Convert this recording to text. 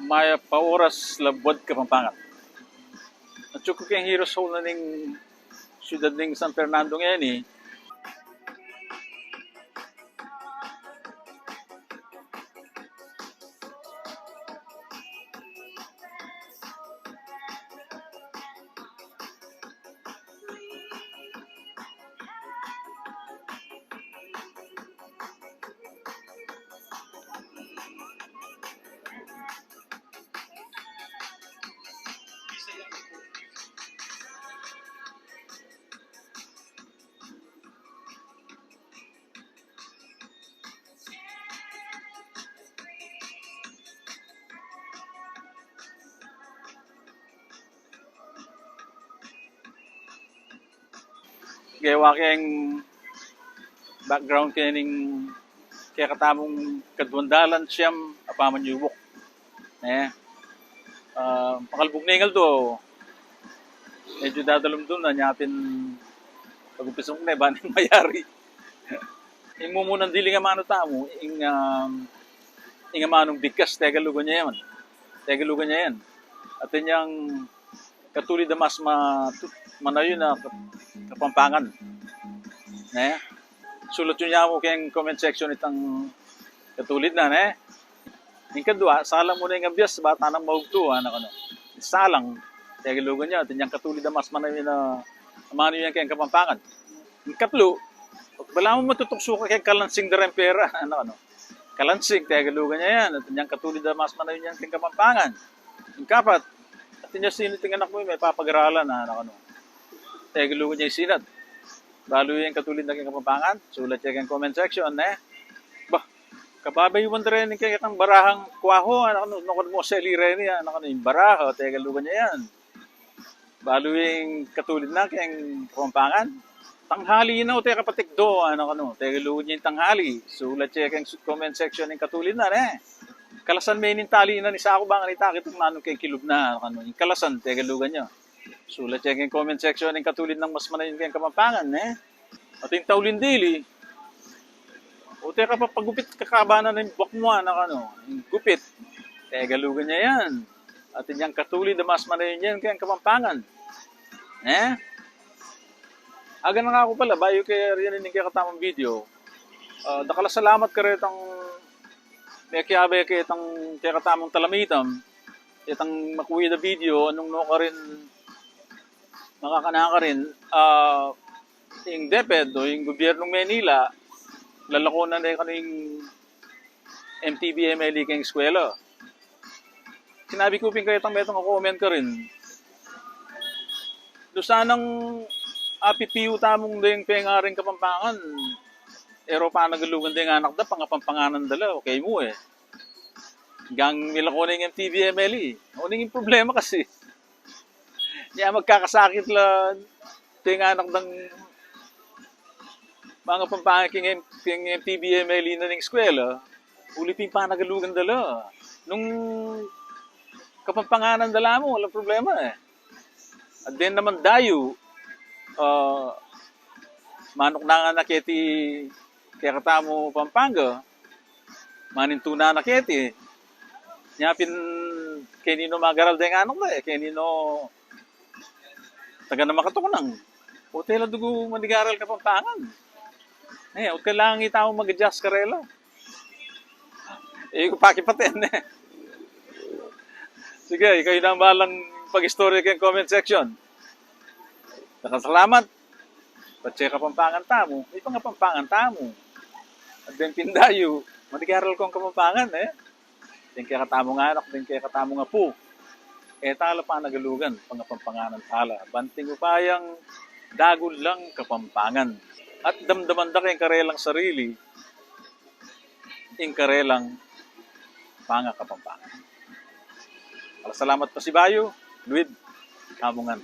Maya Pauras Labod Kapampangan. At ko kayong hero soul na ning siyudad ning San Fernando ngayon eh. Gawa kayong background kaya ning kaya katamong kadwandalan siyam apaman yubok. Eh, pakalbog ningal do. Medyo dadalom doon na nyatin pag-umpisong na ba ng mayari. Ing mumunang dili nga mano tamo, ing manong bigkas tegalugan niya yan. Tegalugan niya yan. At yung katulid na mas manayo na kapampangan. Ne? Sulat yun niya mo kayong comment section itang katulid na, ne? Yung kadwa, salang mo na yung abiyas, bata ng maugto, anak ano. Salang, tegalugan niya, at yung katulid na mas manayo na mano yan kayong kapampangan. Yung katlo, wala mo matutukso ka kay kalansing na rin pera, ano. Kalansing, tegalugan niya yan, at yung katulid na mas manayo yan kayong kapampangan. Yung kapat, at yung sino tingnan mo may papag-aralan, ano. Tegalugan niya yung sinad. Balo yung katulid na kayong kapampangan, sulat niya kayong comment section, eh. Bah, kababay yung rin kaya kitang barahang kwaho, ano, nukod mo sa ilire niya, ano, yung baraho, tegalugan niya yan. Balo yung katulid na kayong kapampangan. Tanghali na o tayo kapatik do, ano, tegalugan niya yung tanghali, sulat niya kayong comment section yung katulid na, eh. Kalasan may nintali na ni sa ako bang nitakit ng manong kayong kilub na, ano, yung kalasan, tegalugan niya. Sulat niya yung comment section yung katulid ng mas manayon kayong kapampangan, eh. At yung taulin dili, o tayo ka pa pagupit kakabanan ng buwak mo, ano, yung gupit, tegalugan niya yan. At yung katulid na mas manayon yan kayong kapampangan. Eh? Aga na nga ako pala, bayo kaya rin yung katamang video. Dakala salamat ka rin itang may kiyabe kaya itang kaya katamang talamitam. Itang makuwi na video, anong no ka rin makakanaka rin. Yung DepEd o yung gobyernong Manila, lalako na rin kaning MTB-MLE kayong eskwela. Sinabi ko ping kayo itang metong comment ka rin. Doon sanang apipiyo tamong dayang pengaring kapampangan. Ero pa nagalugan din anak da, pangapampanganan dala, okay mo eh. Hanggang nilako na yung MTV-MLE. Uning yung problema kasi. Kaya magkakasakit lang ting anak ng mga pampangan king MTV-MLE na ng eskwela. Ulipin pa nagalugan dala. Nung kapampanganan dala mo, walang problema eh. At then naman dayo, manok na nga naketi kaya katamo Pampanga, manintuna naketi. Nyapin kenino magaral de nga anok na eh, kenino taga na makatukunang. Hotel dugo manigaral ka Pampangan. Eh, huwag kailangan itaw mag-adjust karela. Eh, pakipatin eh. Sige, ikaw na balang pag-story kayong comment section. Nakasalamat. Patse Kapampangan tamo. May pang Kapampangan tamo. At then pindayo. Manigaral kong Kapampangan eh. Din kaya katamo nga anak, din kaya katamo nga po. Eh tala pa nagalugan, pangapampanganan tala. Banting upayang dagol lang Kapampangan. At damdaman da kayong karelang sarili, ing karelang panga Kapampangan. Salamat pa si Bayo, Luid, Kamungan.